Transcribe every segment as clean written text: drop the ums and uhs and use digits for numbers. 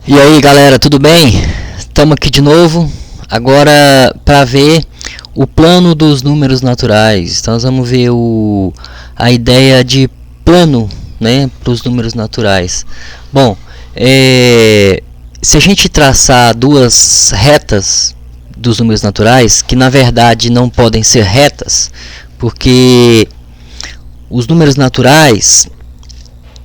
E aí galera, tudo bem? Estamos aqui de novo, agora para ver o plano dos números naturais. Então nós vamos ver a ideia de plano, né, para os números naturais. Bom, se a gente traçar duas retas dos números naturais, que na verdade não podem ser retas, porque os números naturais,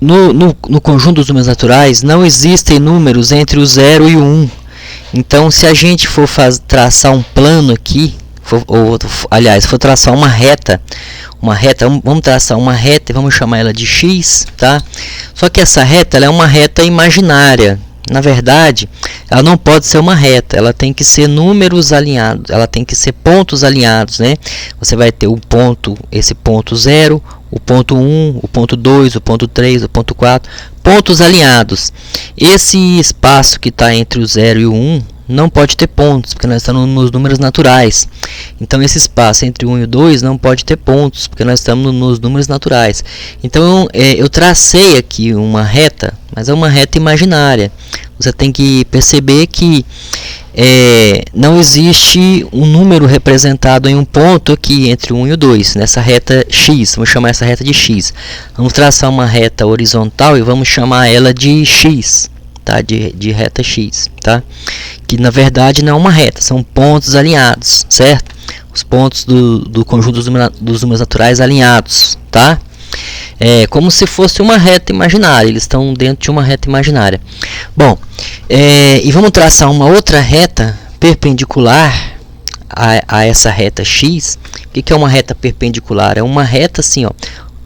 no conjunto dos números naturais, não existem números entre o 0 e o 1. Então, se a gente for traçar um plano aqui, for traçar uma reta, vamos traçar uma reta e vamos chamar ela de x, tá? Só que essa reta ela é uma reta imaginária. Na verdade, ela não pode ser uma reta, ela tem que ser números alinhados, ela tem que ser pontos alinhados, né? Você vai ter o ponto, esse ponto 0, o ponto 1, o ponto 2, o ponto 3, o ponto 4, pontos alinhados. Esse espaço que está entre o 0 e o 1 não pode ter pontos, porque nós estamos nos números naturais. Então esse espaço entre o 1 e o 2 não pode ter pontos, porque nós estamos nos números naturais. Então eu tracei aqui uma reta, mas é uma reta imaginária. Você tem que perceber que não existe um número representado em um ponto aqui entre o 1 e o 2, nessa reta x. Vamos chamar essa reta de x. Vamos traçar uma reta horizontal e vamos chamar ela de x, tá? De reta x, tá? Que na verdade não é uma reta, são pontos alinhados, certo? Os pontos do conjunto dos números naturais alinhados, tá? É como se fosse uma reta imaginária, eles estão dentro de uma reta imaginária. Bom, e vamos traçar uma outra reta perpendicular a essa reta x. O que é uma reta perpendicular? É uma reta assim, ó.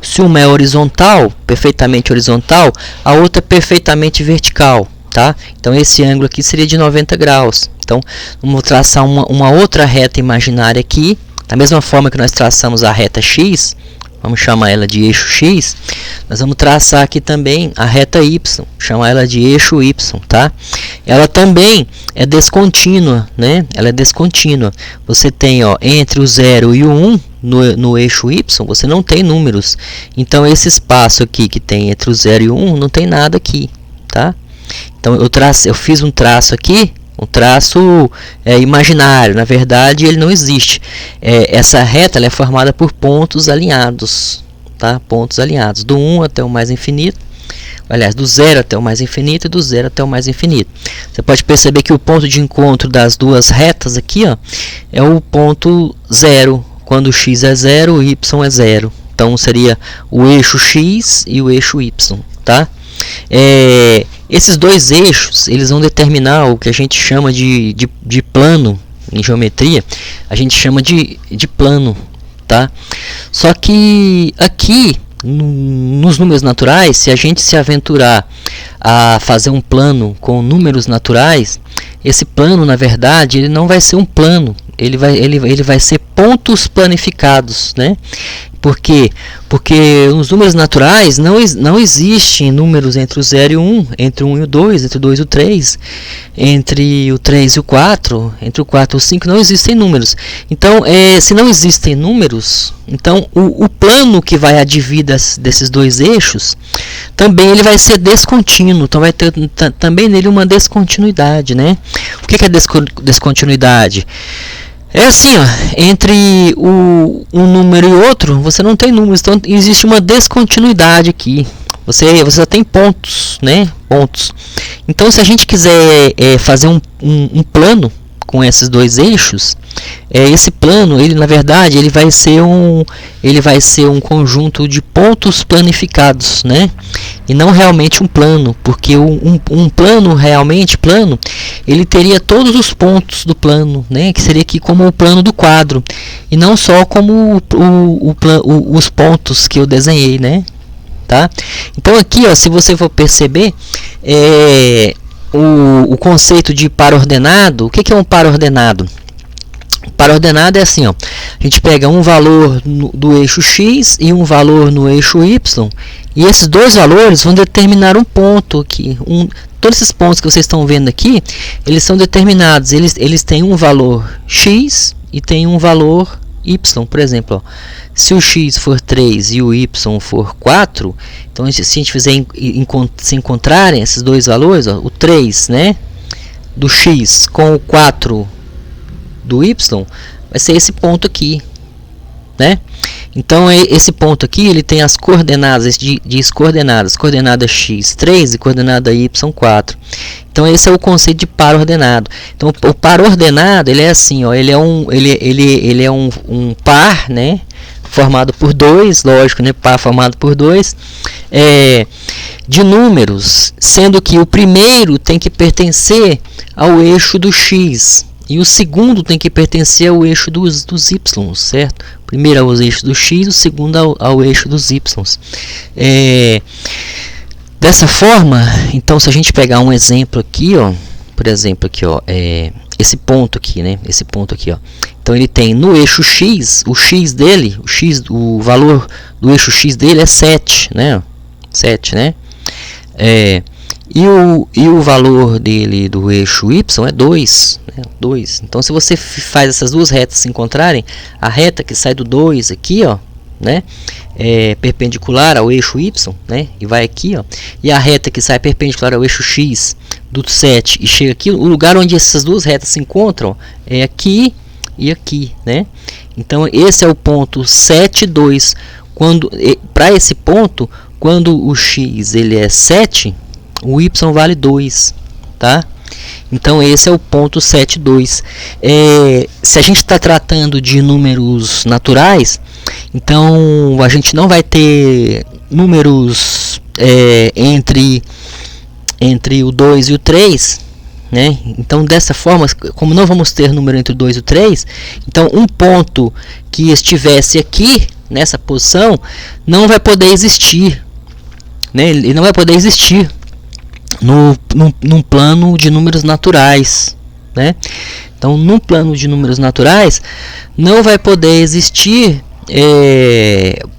Se uma é horizontal, perfeitamente horizontal, a outra perfeitamente vertical, tá? Então esse ângulo aqui seria de 90 graus. Então vamos traçar uma outra reta imaginária aqui, da mesma forma que nós traçamos a reta x. Vamos chamar ela de eixo x. Nós vamos traçar aqui também a reta y, chamar ela de eixo y, tá? Ela também é descontínua, né? Ela é descontínua. Você tem, ó, entre o 0 e o 1 no eixo y, você não tem números. Então esse espaço aqui que tem entre o 0 e o 1 não tem nada aqui, tá? Então eu fiz um traço aqui, um traço imaginário, na verdade ele não existe. Essa reta ela é formada por pontos alinhados, tá? Pontos alinhados, do 1 até o mais infinito, aliás, do 0 até o mais infinito e do 0 até o mais infinito. Você pode perceber que o ponto de encontro das duas retas aqui, ó, é o ponto 0, quando x é 0, y é 0. Então seria o eixo x e o eixo y, tá? Esses dois eixos eles vão determinar o que a gente chama de plano. Em geometria a gente chama de plano, tá? Só que aqui nos números naturais, se a gente se aventurar a fazer um plano com números naturais, esse plano na verdade ele não vai ser um plano, ele vai ser pontos planificados, né? Por quê? Porque nos números naturais não existem números entre o 0 e o 1, entre o 1 e o 2, entre o 2 e o 3, entre o 3 e o 4, entre o 4 e o 5, não existem números. Então, se não existem números, então o plano que vai advir desses dois eixos, também ele vai ser descontínuo, então vai ter também nele uma descontinuidade, né? O que é descontinuidade? É assim, ó, entre um número e outro, você não tem números, então existe uma descontinuidade aqui. Você só tem pontos, né? Pontos. Então, se a gente quiser fazer um plano com esses dois eixos, esse plano, ele na verdade, ele vai ser um conjunto de pontos planificados, né? E não realmente um plano, porque um plano realmente plano, ele teria todos os pontos do plano, né? Que seria aqui como o plano do quadro, e não só como os pontos que eu desenhei, né? Tá? Então aqui, ó, se você for perceber, o conceito de par ordenado, o que é um par ordenado? Par ordenado é assim, ó, a gente pega um valor do eixo x e um valor no eixo y, e esses dois valores vão determinar um ponto aqui. Todos esses pontos que vocês estão vendo aqui, eles são determinados, eles têm um valor x e tem um valor y, por exemplo, ó, se o x for 3 e o y for 4, então se a gente fizer se encontrarem esses dois valores, ó, o 3, né, do x com o 4 do y, vai ser esse ponto aqui, né? Então esse ponto aqui ele tem as coordenadas, diz coordenadas, coordenada x 3 e coordenada y 4. Então esse é o conceito de par ordenado. Então o par ordenado ele é assim, ó, ele é um par, né, formado por dois, lógico, né, par formado por dois, de números, sendo que o primeiro tem que pertencer ao eixo do x e o segundo tem que pertencer ao eixo dos y, certo? O primeiro ao eixo do x, o segundo ao eixo dos y. Dessa forma, então, se a gente pegar um exemplo aqui, ó, por exemplo, aqui, ó, esse ponto aqui, né? Esse ponto aqui, ó. Então ele tem no eixo x, o x dele, o valor do eixo x dele é 7, né? 7, né? E o valor dele do eixo y é 2, né? 2. Então se você faz essas duas retas se encontrarem, a reta que sai do 2 aqui, ó, né, é perpendicular ao eixo y, né, e vai aqui, ó, e a reta que sai perpendicular ao eixo x do 7 e chega aqui, o lugar onde essas duas retas se encontram é aqui e aqui, né? Então esse é o ponto 7, 2. Para esse ponto, quando o x ele é 7, o y vale 2, tá? Então esse é o ponto 7, 2. Se a gente está tratando de números naturais, então a gente não vai ter números entre o 2 e o 3, né? Então dessa forma, como não vamos ter número entre o 2 e o 3, então um ponto que estivesse aqui nessa posição não vai poder existir, né? Ele não vai poder existir num plano de números naturais, né? Então, num plano de números naturais, não vai poder existir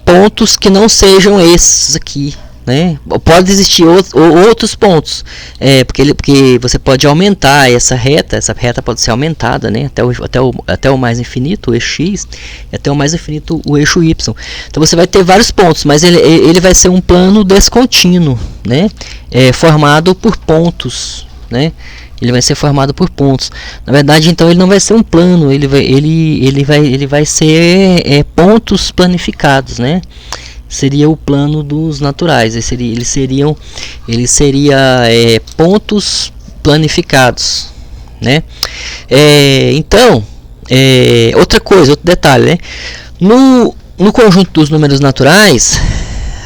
pontos que não sejam esses aqui, né? Pode existir outros pontos, porque você pode aumentar essa reta pode ser aumentada, né? até o mais infinito, o eixo x, e até o mais infinito, o eixo y. Então você vai ter vários pontos, mas ele vai ser um plano descontínuo, né? Formado por pontos, né? Ele vai ser formado por pontos. Na verdade, então ele não vai ser um plano, ele vai ser pontos planificados, né? Seria o plano dos naturais. Ele seria pontos planificados, né? Então, outra coisa, outro detalhe, né? No conjunto dos números naturais,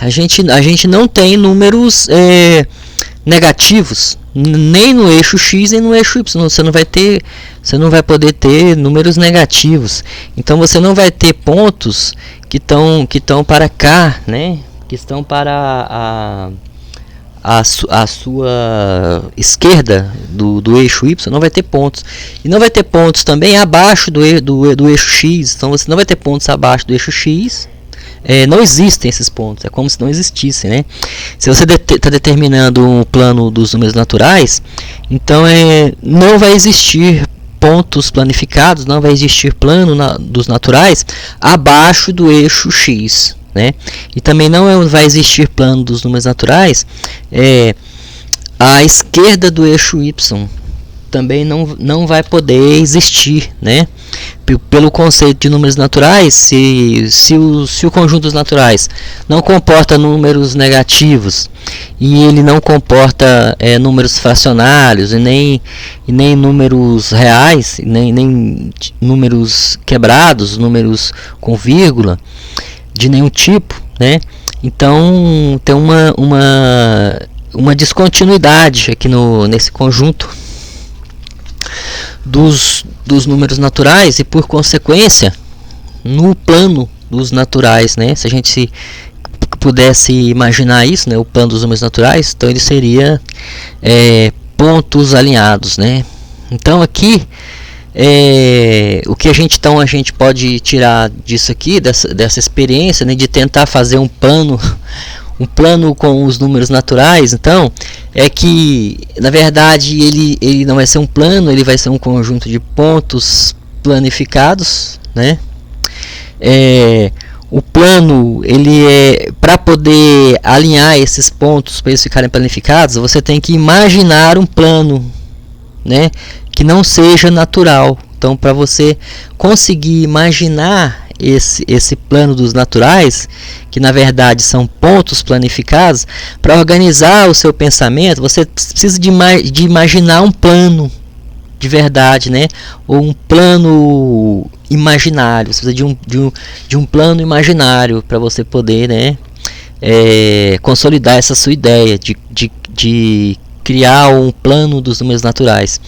a gente não tem números negativos, nem no eixo x nem no eixo y. Você não vai poder ter números negativos. Então você não vai ter pontos que estão para cá, né? Que estão para a sua esquerda do eixo y, não vai ter pontos. E não vai ter pontos também abaixo do eixo x. Então você não vai ter pontos abaixo do eixo x. Não existem esses pontos, é como se não existissem, né? Se você está determinando um plano dos números naturais, então não vai existir pontos planificados, não vai existir plano dos naturais abaixo do eixo x, né? E também não vai existir plano dos números naturais à esquerda do eixo y, também não vai poder existir, né? Pelo conceito de números naturais, se o conjunto dos naturais não comporta números negativos e ele não comporta números fracionários e nem números reais, nem números quebrados, números com vírgula de nenhum tipo, né? Então tem uma descontinuidade aqui nesse conjunto dos números naturais e, por consequência, no plano dos naturais, né? Se a gente pudesse imaginar isso, né? O plano dos números naturais, então ele seria pontos alinhados, né? Então aqui o que a gente pode tirar disso aqui, dessa experiência, né? De tentar fazer um plano com os números naturais, então, é que, na verdade, ele não vai ser um plano, ele vai ser um conjunto de pontos planificados, né? o plano, ele para poder alinhar esses pontos para eles ficarem planificados, você tem que imaginar um plano, né, que não seja natural. Então, para você conseguir imaginar esse plano dos naturais, que na verdade são pontos planificados, para organizar o seu pensamento, você precisa de imaginar um plano de verdade, né? Ou um plano imaginário. Você precisa de um plano imaginário para você poder, né, consolidar essa sua ideia de criar um plano dos números naturais.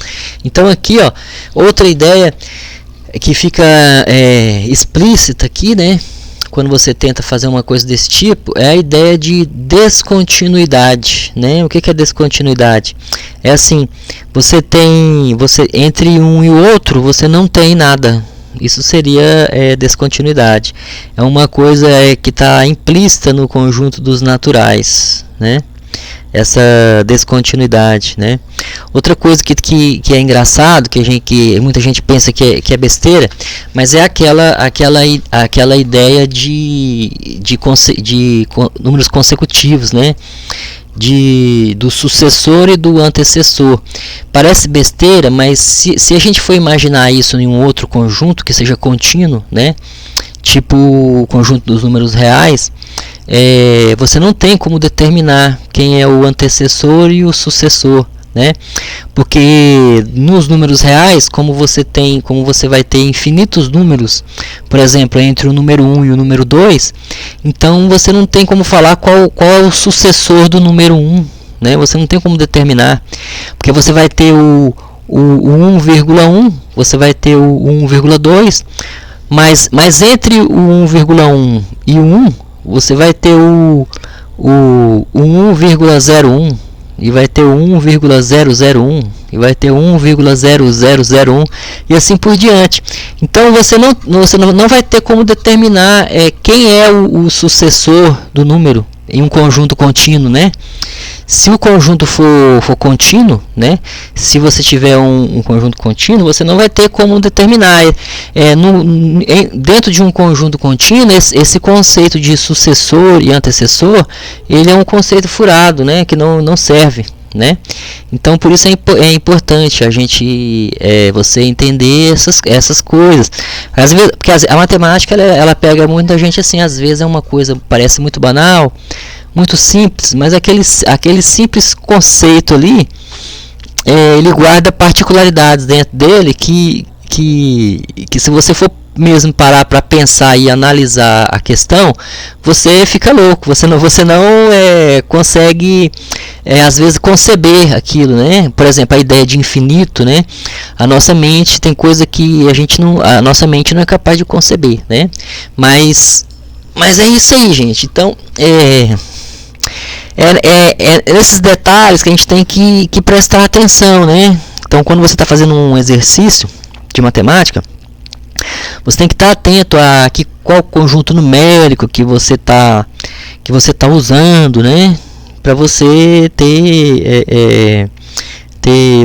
Então aqui, ó, outra ideia que fica explícita aqui, né, quando você tenta fazer uma coisa desse tipo, é a ideia de descontinuidade, né? O que é descontinuidade? É assim, você entre um e o outro, você não tem nada. Isso seria descontinuidade. É uma coisa que está implícita no conjunto dos naturais, né? Essa descontinuidade, né? Outra coisa que é engraçado, que muita gente pensa que é besteira, mas é aquela ideia de números consecutivos, né? Do sucessor e do antecessor. Parece besteira, mas se a gente for imaginar isso em um outro conjunto que seja contínuo, né? Tipo o conjunto dos números reais, você não tem como determinar quem é o antecessor e o sucessor, né? Porque nos números reais, como você vai ter infinitos números, por exemplo, entre o número 1 e o número 2, então você não tem como falar qual é o sucessor do número 1, né? Você não tem como determinar, porque você vai ter o 1,1, você vai ter o 1,2, mas entre o 1,1 e o 1, você vai ter o 1,01, e vai ter o 1,001, e vai ter 1,0001, e assim por diante. Então você não vai ter como determinar quem é o sucessor do número em um conjunto contínuo, né? Se o conjunto for contínuo, né? Se você tiver um conjunto contínuo, você não vai ter como determinar. Dentro de um conjunto contínuo, esse conceito de sucessor e antecessor, ele é um conceito furado, né? Que não serve, né? Então por isso é importante a gente você entender essas coisas. Às vezes, porque a matemática ela pega muita gente assim, às vezes é uma coisa parece muito banal, muito simples, mas aquele simples conceito ali, ele guarda particularidades dentro dele que se você for mesmo parar para pensar e analisar a questão, você fica louco, você não consegue às vezes conceber aquilo, né? Por exemplo, a ideia de infinito, né? A nossa mente tem coisa que a nossa mente não é capaz de conceber, né? Mas é isso aí, gente. Então esses detalhes que a gente tem que prestar atenção, né? Então, quando você está fazendo um exercício de matemática, você tem que estar atento a qual conjunto numérico que você tá usando, né? Para você ter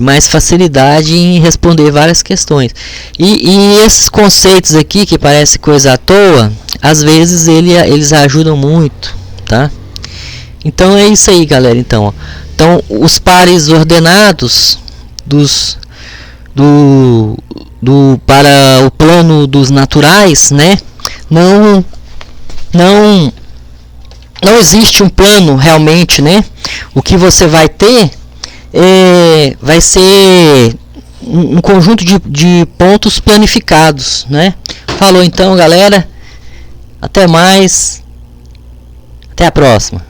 mais facilidade em responder várias questões. E esses conceitos aqui que parece coisa à toa, às vezes eles ajudam muito, tá? Então é isso aí, galera. Então os pares ordenados para o plano dos naturais, né? Não existe um plano realmente, né? O que você vai ter vai ser um conjunto de pontos planificados, né? Falou então, galera. Até mais. Até a próxima.